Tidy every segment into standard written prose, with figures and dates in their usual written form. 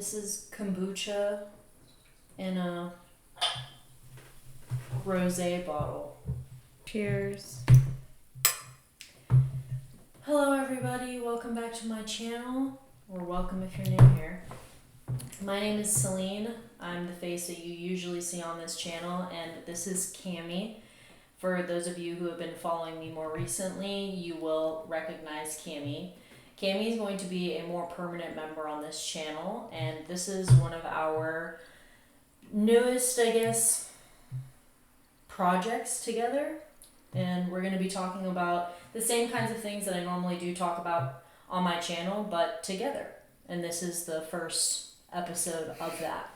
This is kombucha in a rosé bottle. Cheers. Hello everybody, welcome back to my channel, or welcome if you're new here. My name is Celine. I'm the face that you usually see on this channel, and this is Cami. For those of you who have been following me more recently, you will recognize Cami. Cami is going to be a more permanent member on this channel, and this is one of our newest, I guess, projects together. And we're going to be talking about the same kinds of things that I normally do talk about on my channel, but together. And this is the first episode of that.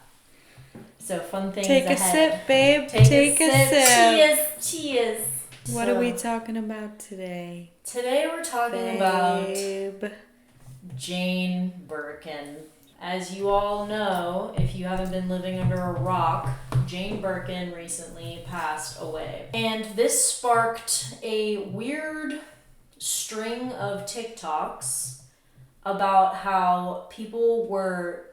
So fun things Take ahead. a sip, babe. Take a sip. Cheers. What are we talking about today? Today we're talking about Jane Birkin. As you all know, if you haven't been living under a rock, Jane Birkin recently passed away. And this sparked a weird string of TikToks about how people were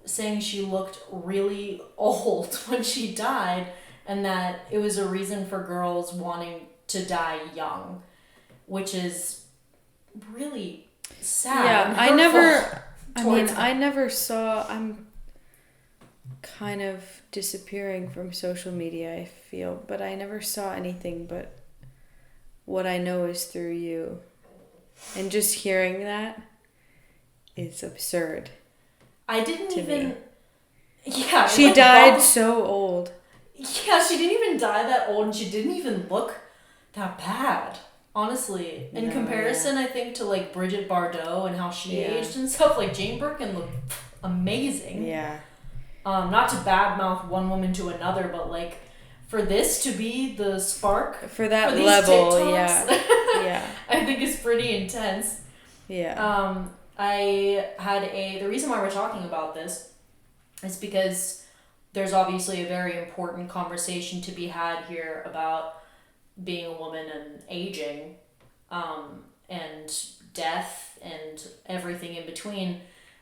saying she looked really old when she died, and that it was a reason for girls wanting to die young, which is really sad. Yeah, I never saw, I'm kind of disappearing from social media, I feel, but I never saw anything but what I know is through you. And just hearing that is absurd. I didn't even... Me. Yeah. She died so old. Yeah, she didn't even die that old, and she didn't even look that bad. Honestly, in comparison, I think, to like Bridget Bardot and how she aged and stuff, like Jane Birkin looked amazing. Yeah. Not to badmouth one woman to another, but like for this to be the spark for that for these level, TikToks, yeah, I think is pretty intense. Yeah. The reason why we're talking about this is because there's obviously a very important conversation to be had here about being a woman and aging, and death and everything in between.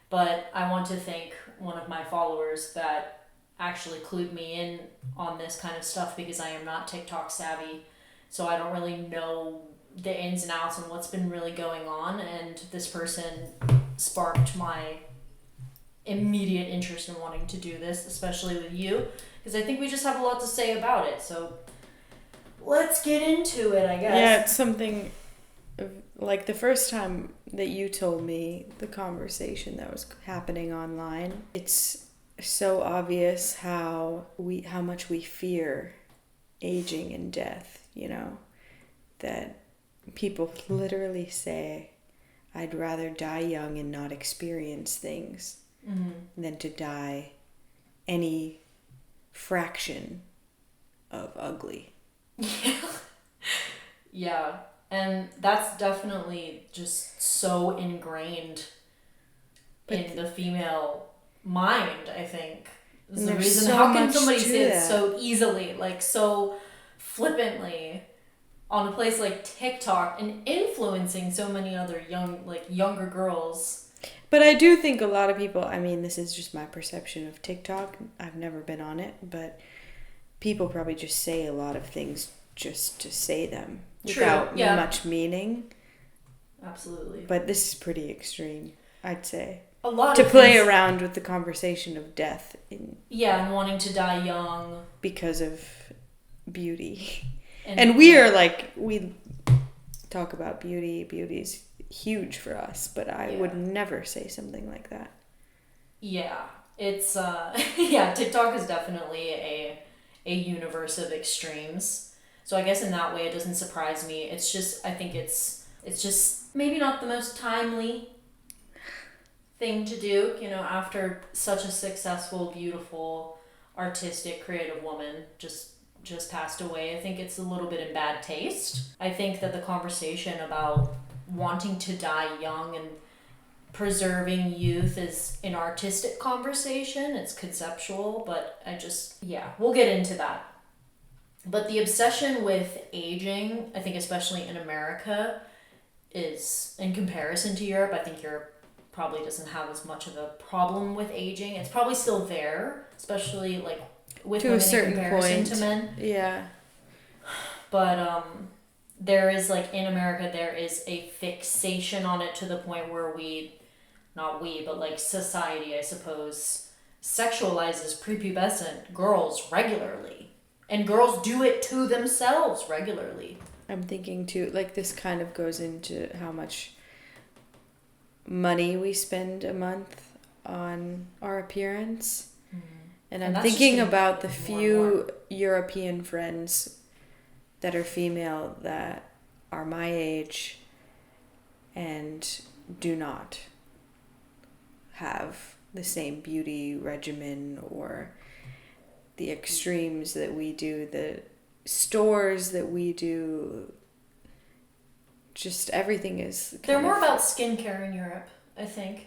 But I want to thank one of my followers that actually clued me in on this kind of stuff, because I am not TikTok savvy, so I don't really know the ins and outs and what's been really going on, and this person sparked my immediate interest in wanting to do this, especially with you, because I think we just have a lot to say about it. So let's get into it, I guess. Yeah, it's something, like the first time that you told me the conversation that was happening online, it's so obvious how much we fear aging and death, you know, that people literally say, I'd rather die young and not experience things than to die any fraction of ugly. Yeah, and that's definitely just so ingrained in the female mind, I think. Is the reason. So how can somebody say it that. so easily, like so flippantly, on a place like TikTok, and influencing so many other younger girls? But I do think a lot of people, I mean, this is just my perception of TikTok. I've never been on it, but people probably just say a lot of things just to say them without much meaning. Absolutely. But this is pretty extreme, I'd say. A lot to of play things, around with the conversation of death. And wanting to die young. Because of beauty. And we are like, we talk about beauty. Beauty's huge for us, but I would never say something like that. Yeah. It's, TikTok is definitely a universe of extremes. So I guess in that way it doesn't surprise me. It's just, I think it's just maybe not the most timely thing to do, you know, after such a successful, beautiful, artistic, creative woman just passed away. I think it's a little bit in bad taste. I think that the conversation about wanting to die young and preserving youth is an artistic conversation. It's conceptual, but we'll get into that. But the obsession with aging, I think especially in America, is, in comparison to Europe, I think Europe probably doesn't have as much of a problem with aging. It's probably still there, especially like with To a women in certain comparison point. to men. Yeah. But there is like in America there is a fixation on it to the point where not we, but like society, I suppose, sexualizes prepubescent girls regularly. And girls do it to themselves regularly. I'm thinking too, like this kind of goes into how much money we spend a month on our appearance. And I'm thinking about the few European friends that are female that are my age and do not have the same beauty regimen or the extremes that we do, the stores that we do. Just everything is they're more about skincare in Europe, I think,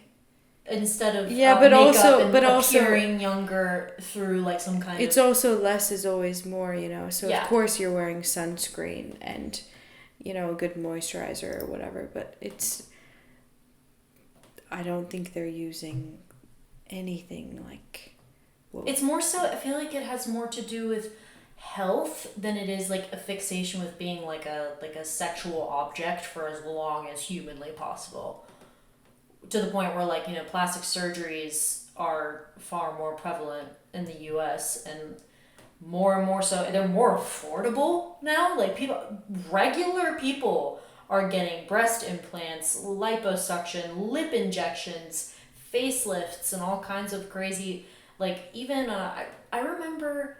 instead of but makeup also appearing younger through like some kind it's of... also less is always more, so Yeah. Of course you're wearing sunscreen and a good moisturizer or whatever, but I don't think they're using anything like... It's more so, I feel like it has more to do with health than it is like a fixation with being like a sexual object for as long as humanly possible. To the point where like, plastic surgeries are far more prevalent in the US and more so, they're more affordable now. Like regular people are getting breast implants, liposuction, lip injections, facelifts, and all kinds of crazy, like even, I remember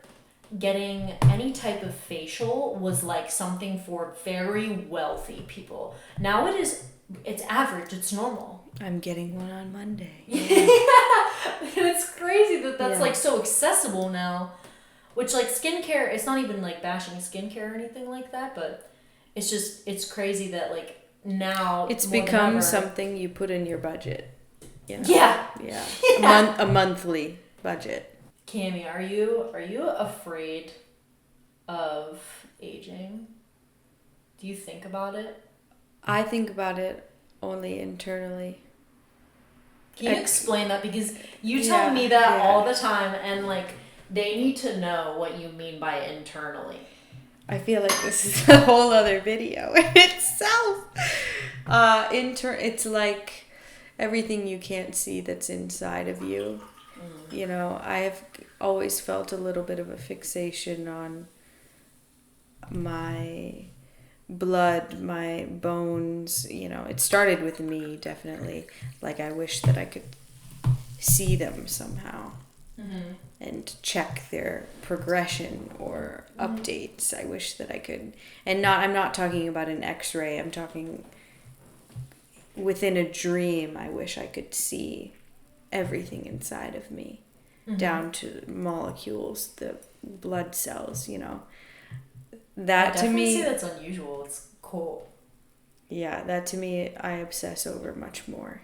getting any type of facial was like something for very wealthy people. Now it's average, it's normal. I'm getting one on Monday. Yeah. And it's crazy that's like so accessible now. Which like skincare, it's not even like bashing skincare or anything like that, but it's crazy that like now it's become something you put in your budget. Yeah. A monthly budget. Cami, are you afraid of aging? Do you think about it? I think about it only internally. Can you explain that? Because you tell me that all the time, and like they need to know what you mean by internally. I feel like this is a whole other video in itself. It's like everything you can't see that's inside of you. I have always felt a little bit of a fixation on my blood, my bones. It started with me, definitely. Like, I wish that I could see them somehow. Mm-hmm. And check their progression or updates. I wish that I could. And I'm not talking about an x-ray. I'm talking within a dream. I wish I could see everything inside of me, down to molecules, the blood cells, That to me... I definitely say that's unusual. It's cool. Yeah, that to me, I obsess over much more.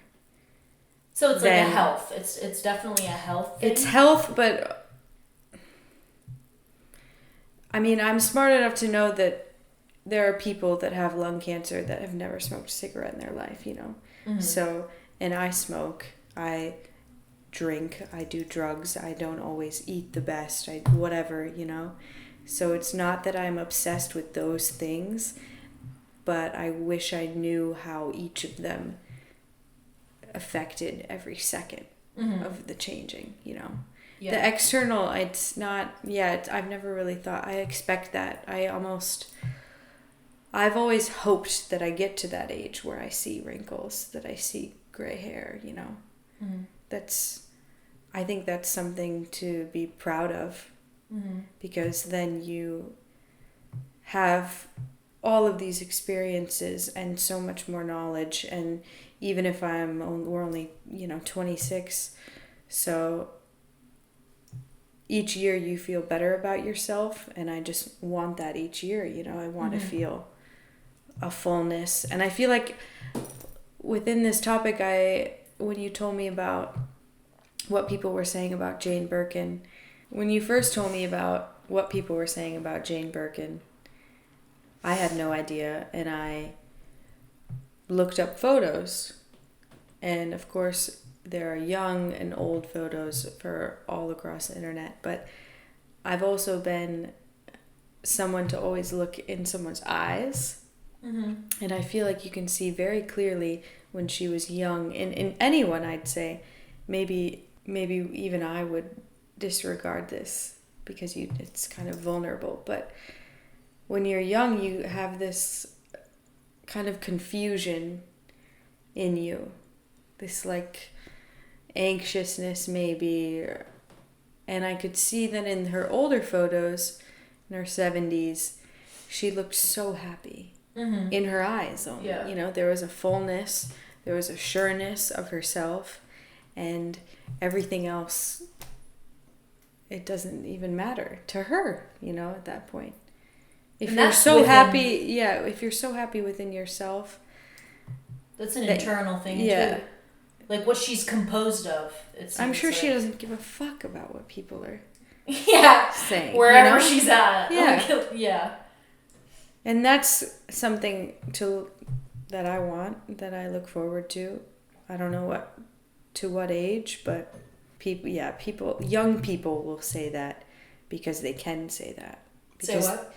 So it's like a health. It's definitely a health thing. It's health, but I mean, I'm smart enough to know that there are people that have lung cancer that have never smoked a cigarette in their life, So, and I smoke, I drink, I do drugs, I don't always eat the best, whatever, So it's not that I'm obsessed with those things, but I wish I knew how each of them affected every second of the changing, Yeah. The external, it's not, I've never really thought, I expect that. I've always hoped that I get to that age where I see wrinkles, that I see gray hair, I think that's something to be proud of, because then you have all of these experiences and so much more knowledge. And even if we're only 26, so each year you feel better about yourself, and I just want that each year. I want to feel a fullness. And I feel like within this topic, when you told me about what people were saying about Jane Birkin, when you first told me about what people were saying about Jane Birkin, I had no idea, and I looked up photos, And of course, there are young and old photos for all across the internet. But I've also been someone to always look in someone's eyes. Mm-hmm. And I feel like you can see very clearly when she was young. In anyone, I'd say, maybe even I would disregard this because it's kind of vulnerable. But when you're young, you have this kind of confusion in you, this like anxiousness maybe, and I could see that in her older photos, in her 70s, she looked so happy. Mm-hmm. In her eyes only. Yeah. You know, there was a fullness, there was a sureness of herself, and everything else, it doesn't even matter to her, you know, at that point. If you're so happy, if you're so happy within yourself. That's an internal thing, too. Like what she's composed of. I'm sure she doesn't give a fuck about what people are saying. Wherever she's at. Yeah. Yeah. And that's something that I want, that I look forward to. I don't know what age, but young people will say that because they can say that. Because, say what?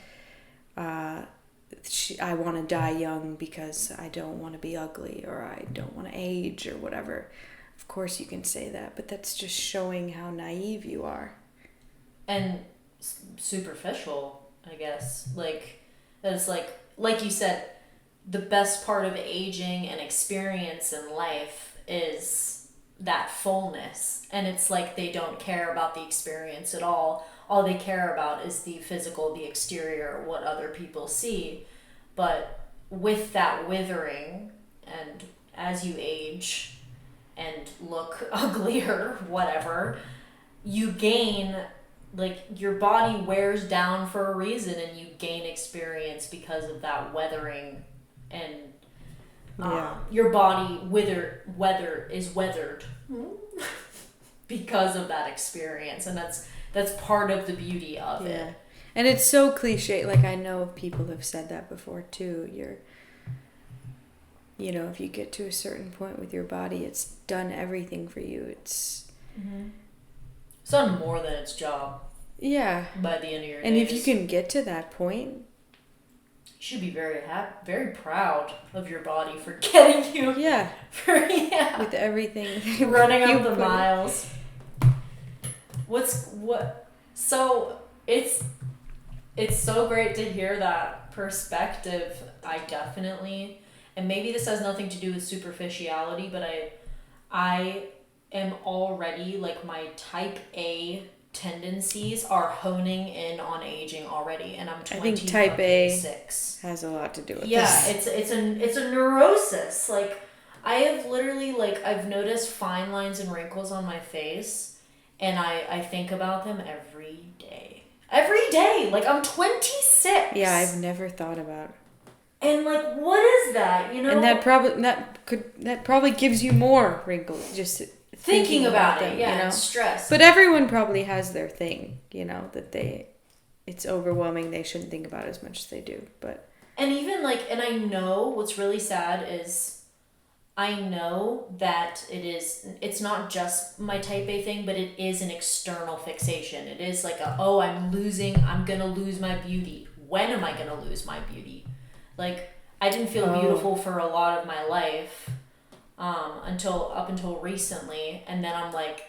I want to die young because I don't want to be ugly or I don't want to age or whatever. Of course you can say that, but that's just showing how naive you are. And superficial, I guess. That it's like you said, the best part of aging and experience in life is that fullness. And it's like they don't care about the experience at all. All they care about is the physical, the exterior, what other people see. But with that withering, and as you age and look uglier, whatever, you gain... Like, your body wears down for a reason, and you gain experience because of that weathering, and your body is weathered because of that experience, and that's part of the beauty of it. And it's so cliche. Like, I know people have said that before too. If you get to a certain point with your body, it's done everything for you. It's done more than its job. Yeah. By the end of your days. And if you can get to that point, you should be very happy, very proud of your body for getting you. Yeah. With everything. Running up the miles. So it's so great to hear that perspective. I definitely, and maybe this has nothing to do with superficiality, but I am already, like, my type A tendencies are honing in on aging already, and I'm 20. I think type A 6 has a lot to do with this. Yeah, it's a neurosis. Like, I have literally, like, I've noticed fine lines and wrinkles on my face, and I think about them every day. Every day! Like, I'm 26! Yeah, I've never thought about. And, like, what is that, you know? And that probably gives you more wrinkles, just thinking about them, yeah, you know? Stress. But everyone probably has their thing, that it's overwhelming. They shouldn't think about it as much as they do, but. And even, like, and I know what's really sad is I know that it's not just my type A thing, but it is an external fixation. It is like I'm gonna lose my beauty. When am I gonna lose my beauty? Like, I didn't feel beautiful for a lot of my life, up until recently, and then I'm like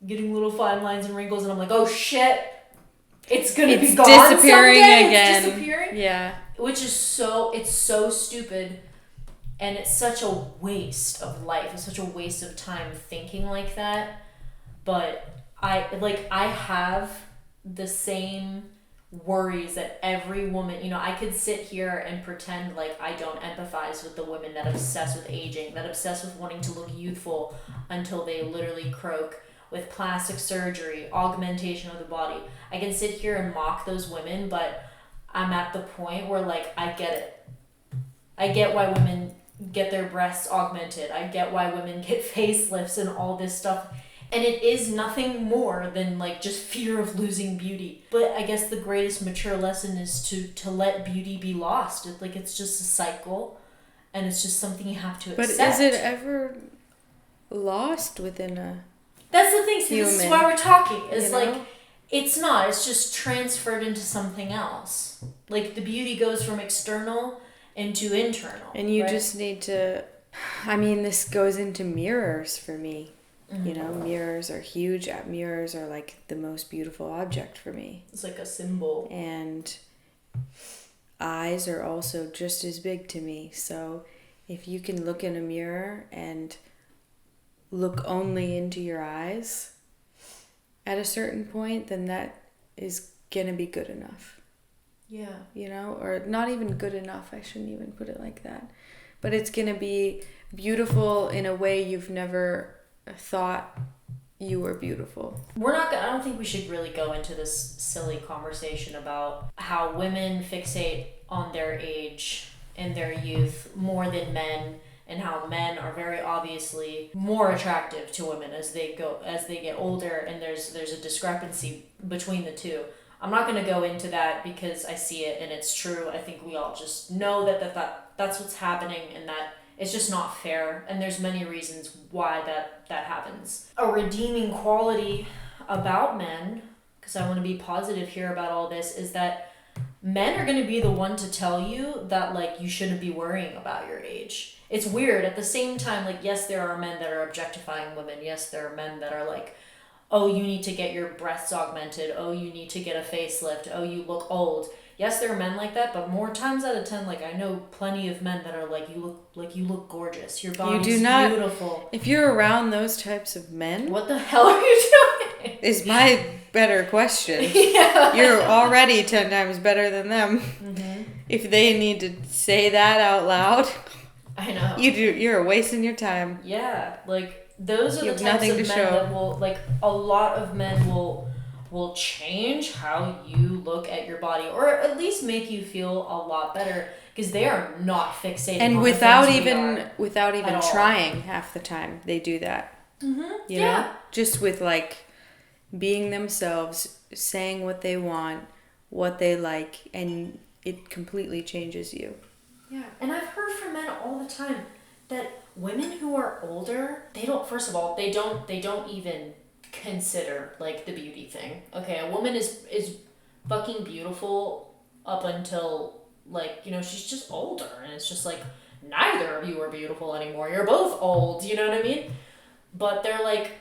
getting little fine lines and wrinkles, and I'm like, oh shit, it's gonna be gone disappearing someday. again. It's disappearing. Yeah. Which is it's so stupid, and it's such a waste of life. It's such a waste of time thinking like that. But I have the same worries that every woman, I could sit here and pretend like I don't empathize with the women that obsess with aging, that obsess with wanting to look youthful until they literally croak, with plastic surgery, augmentation of the body. I can sit here and mock those women, but I'm at the point where, like, I get it. I get why women get their breasts augmented. I get why women get facelifts and all this stuff. And it is nothing more than, like, just fear of losing beauty. But I guess the greatest mature lesson is to let beauty be lost. It's just a cycle, and it's just something you have to accept. But is it ever lost within a That's the thing. See, this is human, why we're talking. It's you know? like, it's not. It's just transferred into something else. Like, the beauty goes from external into internal. And you right? just need to, I mean, this goes into mirrors for me. You know, mirrors are huge. Mirrors are like the most beautiful object for me. It's like a symbol. And eyes are also just as big to me. So if you can look in a mirror and look only into your eyes at a certain point, then that is going to be good enough. Yeah. You know, or not even good enough. I shouldn't even put it like that. But it's going to be beautiful in a way you've never thought you were beautiful. I don't think we should really go into this silly conversation about how women fixate on their age and their youth more than men, and how men are very obviously more attractive to women as they get older, and there's a discrepancy between the two. I'm not going to go into that because I see it and it's true. I think we all just know that's what's happening, and that it's just not fair, and there's many reasons why that happens. A redeeming quality about men, because I want to be positive here about all this, is that men are going to be the one to tell you that, like, you shouldn't be worrying about your age. It's weird. At the same time, like, yes, there are men that are objectifying women. Yes, there are men that are like, oh, you need to get your breasts augmented. Oh, you need to get a facelift. Oh, you look old. Yes, there are men like that, but more times out of 10, like, I know plenty of men that are like, you look gorgeous. Your body's beautiful. If you're around those types of men, what the hell are you doing? Is my better question. Yeah. You're already 10 times better than them. Mm-hmm. If they need to say that out loud, I know. You're wasting your time. Yeah, like, those are You the have types nothing of to men show. that will, like, a lot of men will change how you look at your body, or at least make you feel a lot better, because they are not fixated And on without the even trying half the time, they do that. Mm-hmm. You know? Just with, like, being themselves, saying what they want, what they like, and it completely changes you. Yeah, and I've heard from men all the time that women who are older, they don't even consider, like, the beauty thing. Okay, a woman is fucking beautiful up until, like, you know, she's just older, and it's just like, neither of you are beautiful anymore. You're both old, you know what I mean? But they're like,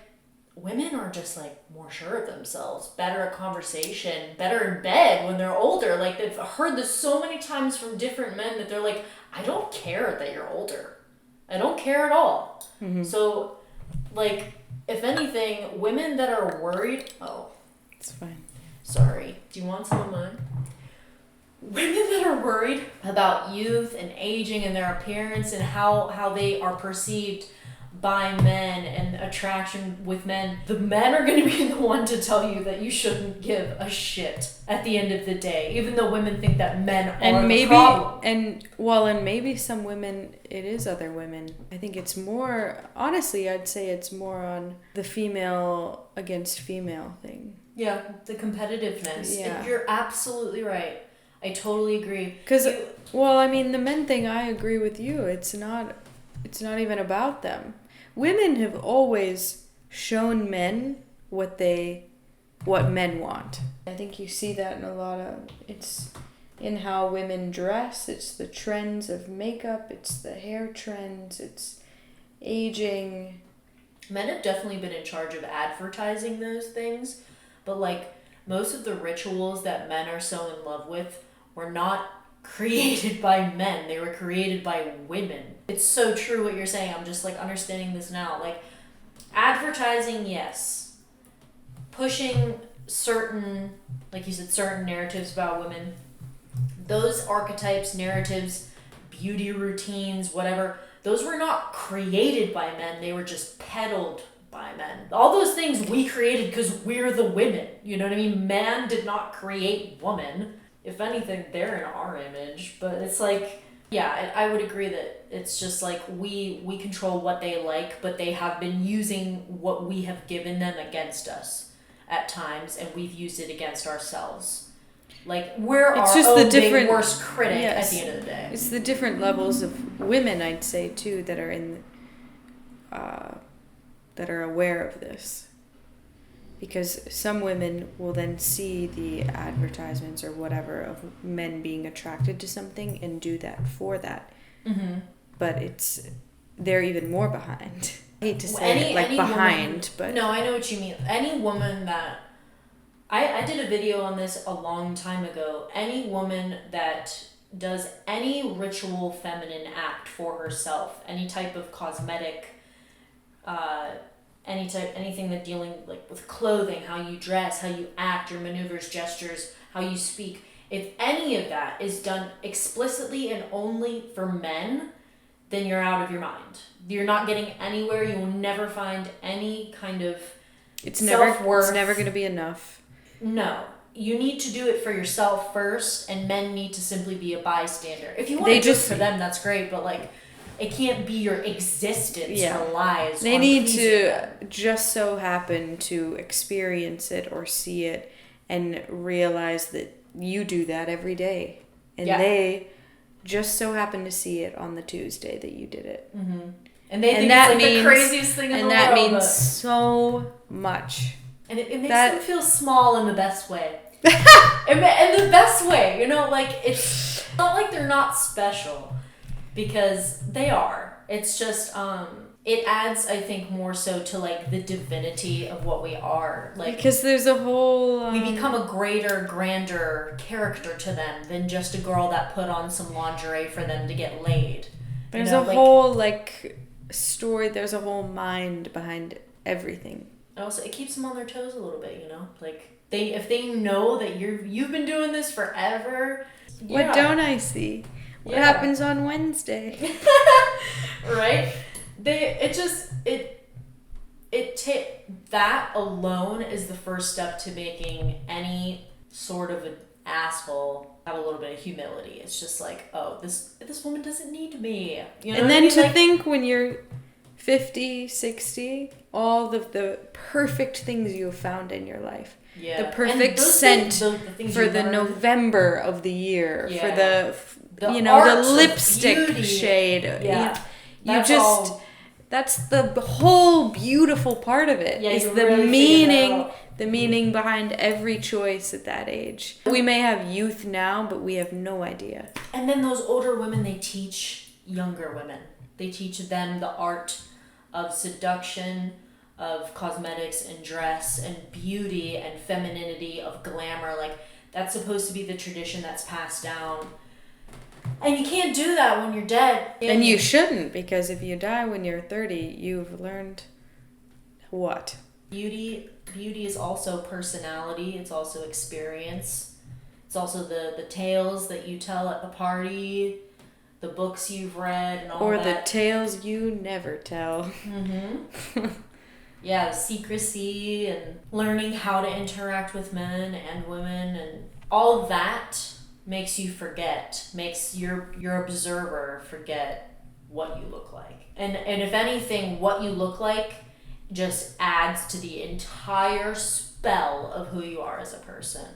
women are just, like, more sure of themselves, better at conversation, better in bed when they're older. Like, they've heard this so many times from different men that they're like, I don't care that you're older. I don't care at all. Mm-hmm. So, like, if anything, women that are worried... Oh. It's fine. Sorry. Do you want some of mine? Women that are worried about youth and aging and their appearance and how they are perceived by men and attraction with men, the men are going to be the one to tell you that you shouldn't give a shit at the end of the day, even though women think that men are the problem. And maybe some women, it is other women. I think it's more, honestly, I'd say it's more on the female against female thing. Yeah, the competitiveness. Yeah. You're absolutely right. I totally agree. Because, the men thing, I agree with you. It's not even about them. Women have always shown men what men want. I think you see that in a lot of, it's in how women dress, it's the trends of makeup, it's the hair trends, it's aging. Men have definitely been in charge of advertising those things, but, like, most of the rituals that men are so in love with were not created by men. They were created by women. It's so true what you're saying. I'm just, like, understanding this now. Like, advertising, yes. Pushing certain, like you said, certain narratives about women. Those archetypes, narratives, beauty routines, whatever, those were not created by men. They were just peddled by men. All those things we created because we're the women. You know what I mean? Man did not create woman. If anything, they're in our image. But it's like, yeah, I would agree that it's just like we control what they like, but they have been using what we have given them against us at times, and we've used it against ourselves. Like, we're our own big worst critic at the end of the day. It's the different levels of women, I'd say, too, that are in that are aware of this. Because some women will then see the advertisements or whatever of men being attracted to something and do that for that. Mm-hmm. But they're even more behind. I hate to say behind, woman, but... No, I know what you mean. Any woman that... I did a video on this a long time ago. Any woman that does any ritual feminine act for herself, any type of cosmetic... anything that dealing like with clothing, how you dress, how you act, your maneuvers, gestures, how you speak, if any of that is done explicitly and only for men, then you're out of your mind. You're not getting anywhere. You will never find any kind of self-worth. It's never going to be enough. No. You need to do it for yourself first, and men need to simply be a bystander. If you want to do it for them, that's great, but like, it can't be your existence relies They on need to them. just so happen to experience it or see it and realize that you do that every day. And they just so happen to see it on the Tuesday that you did it. Mm-hmm. And they think it's like the craziest thing in the world. And that means so much. And it makes them feel small in the best way. in the best way, you know, like it's not like they're not special. Because they are. It's just, it adds, I think, more so to, like, the divinity of what we are. Like, because there's a whole... we become a greater, grander character to them than just a girl that put on some lingerie for them to get laid. There's a whole, like, story, there's a whole mind behind everything. Also, it keeps them on their toes a little bit, you know? Like, if they know that you've been doing this forever... What don't I see? What happens on Wednesday? Right? That alone is the first step to making any sort of an asshole have a little bit of humility. It's just like, oh, this woman doesn't need me. You know and then to like, think when you're 50, 60, all the perfect things you have found in your life. Yeah. The perfect scent for the November of the year. Yeah. For the lipstick shade. Yeah. That's the whole beautiful part of it. Yeah, is you the really meaning behind every choice at that age. We may have youth now, but we have no idea. And then those older women, they teach younger women. They teach them the art of seduction, of cosmetics and dress and beauty and femininity, of glamour. Like, that's supposed to be the tradition that's passed down. And you can't do that when you're dead. And you shouldn't, because if you die when you're 30, you've learned what? Beauty is also personality. It's also experience. It's also the tales that you tell at the party, the books you've read, and all that. Or that. the tales you never tell. Mm-hmm. Yeah, the secrecy and learning how to interact with men and women, and all that makes you forget, makes your observer forget what you look like. And if anything, what you look like just adds to the entire spell of who you are as a person.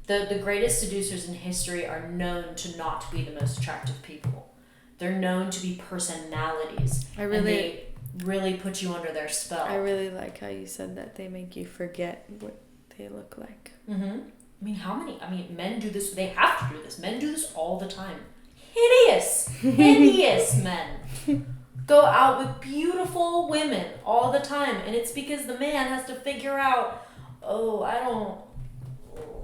The greatest seducers in history are known to not be the most attractive people. They're known to be personalities. And they really put you under their spell. I really like how you said that. They make you forget what they look like. Mm-hmm. Men do this. They have to do this. Men do this all the time. Hideous men go out with beautiful women all the time. And it's because the man has to figure out, I don't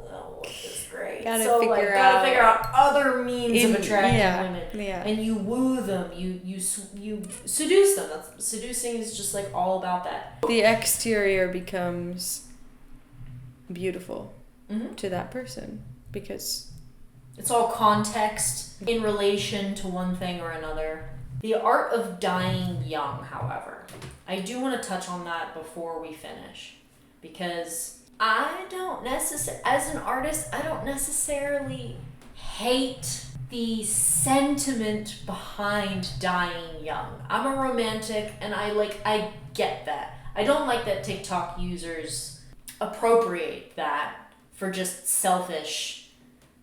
look this great. Gotta figure out other means of attracting women. Yeah. And you woo them. You seduce them. Seducing is just like all about that. The exterior becomes beautiful. Mm-hmm. To that person, because it's all context in relation to one thing or another. The art of dying young, however, I do want to touch on that before we finish, because as an artist, I don't necessarily hate the sentiment behind dying young. I'm a romantic, and I get that. I don't like that TikTok users appropriate that for just selfish,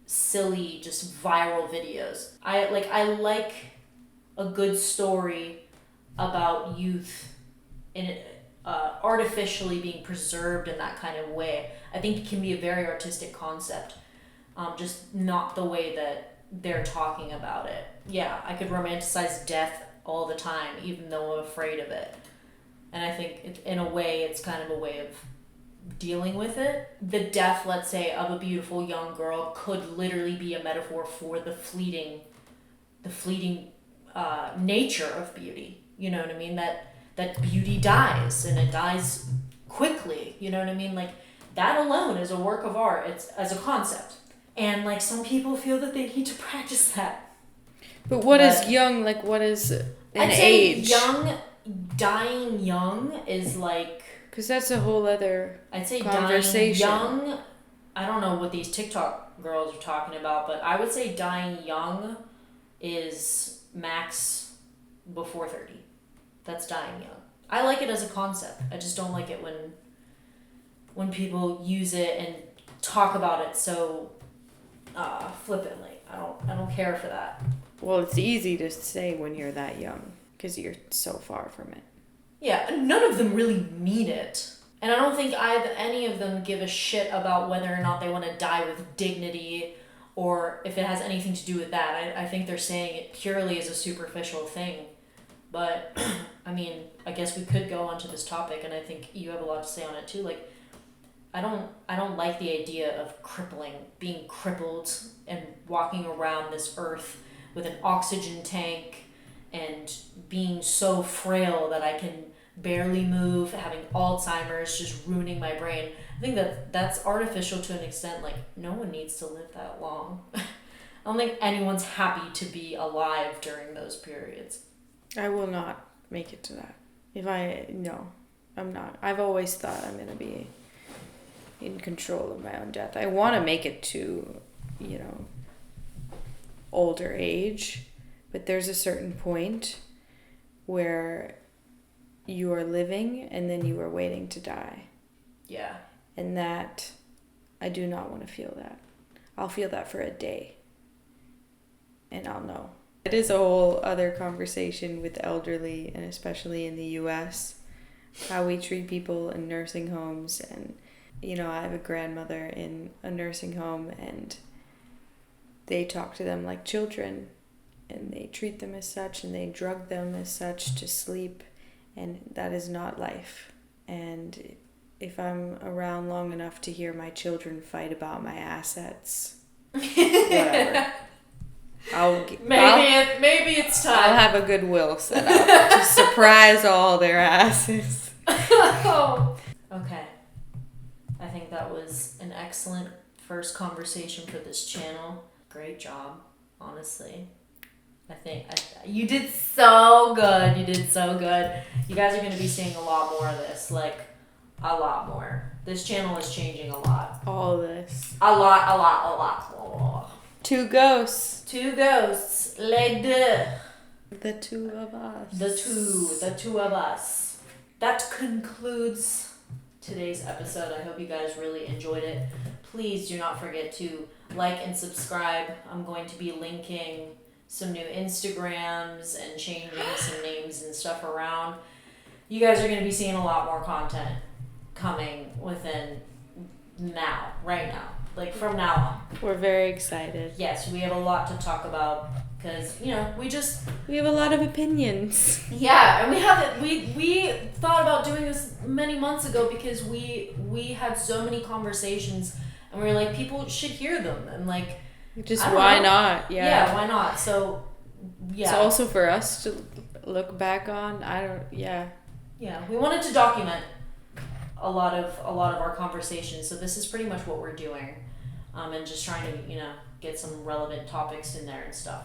silly, just viral videos. I like a good story about youth in artificially being preserved in that kind of way. I think it can be a very artistic concept, just not the way that they're talking about it. Yeah, I could romanticize death all the time, even though I'm afraid of it. And I think in a way, it's kind of a way of dealing with it. The death, let's say, of a beautiful young girl could literally be a metaphor for the fleeting nature of beauty. You know what I mean? That beauty dies, and it dies quickly. You know what I mean? Like, that alone is a work of art. It's as a concept. And like, some people feel that they need to practice that. But what is young? Like, what is an I'd say age? Dying young is like... Because that's a whole other conversation. Dying young, I don't know what these TikTok girls are talking about, but I would say dying young is max before 30. That's dying young. I like it as a concept. I just don't like it when people use it and talk about it so flippantly. I don't care for that. Well, it's easy to say when you're that young because you're so far from it. Yeah, none of them really mean it. And I don't think any of them give a shit about whether or not they want to die with dignity or if it has anything to do with that. I think they're saying it purely as a superficial thing. But, I mean, I guess we could go onto this topic, and I think you have a lot to say on it too. Like, I don't like the idea of being crippled and walking around this earth with an oxygen tank and being so frail that I can barely move, having Alzheimer's, just ruining my brain. I think that's artificial to an extent. Like, no one needs to live that long. I don't think anyone's happy to be alive during those periods. I will not make it to that. No, I'm not. I've always thought I'm going to be in control of my own death. I want to make it to, older age, but there's a certain point where you are living and then you are waiting to die. Yeah. And that, I do not want to feel that. I'll feel that for a day. And I'll know. It is a whole other conversation with the elderly, and especially in the US, how we treat people in nursing homes. And, I have a grandmother in a nursing home, and they talk to them like children, and they treat them as such, and they drug them as such to sleep. And that is not life. And if I'm around long enough to hear my children fight about my assets, whatever. Maybe it's time. I'll have a goodwill set up to surprise all their asses. Okay. I think that was an excellent first conversation for this channel. Great job, honestly. I think you did so good. You did so good. You guys are going to be seeing a lot more of this, like a lot more. This channel is changing a lot. All this. A lot. Two ghosts. Les deux. The two of us. The two of us. That concludes today's episode. I hope you guys really enjoyed it. Please do not forget to like and subscribe. I'm going to be linking some new Instagrams and changing some names and stuff around. You guys are going to be seeing a lot more content coming within right now. Like, from now on. We're very excited. Yes, we have a lot to talk about because, we have a lot of opinions. Yeah, and we thought about doing this many months ago because we had so many conversations and we were like, people should hear them, and like, just why not? Yeah, why not? So, yeah. It's also for us to look back on. Yeah, we wanted to document a lot of our conversations. So this is pretty much what we're doing, and just trying to get some relevant topics in there and stuff.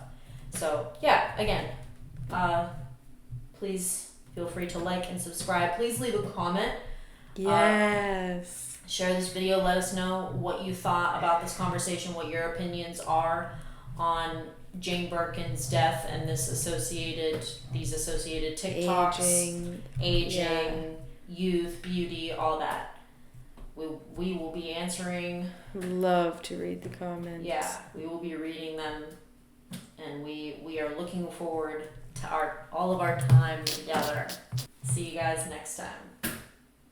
So yeah, again, please feel free to like and subscribe. Please leave a comment. Yes. Share this video. Let us know what you thought about this conversation, what your opinions are on Jane Birkin's death and these associated TikToks, aging, youth, beauty, all that. We will be answering. Love to read the comments. Yeah, we will be reading them, and we are looking forward to all of our time together. See you guys next time.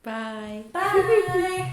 Bye. Bye.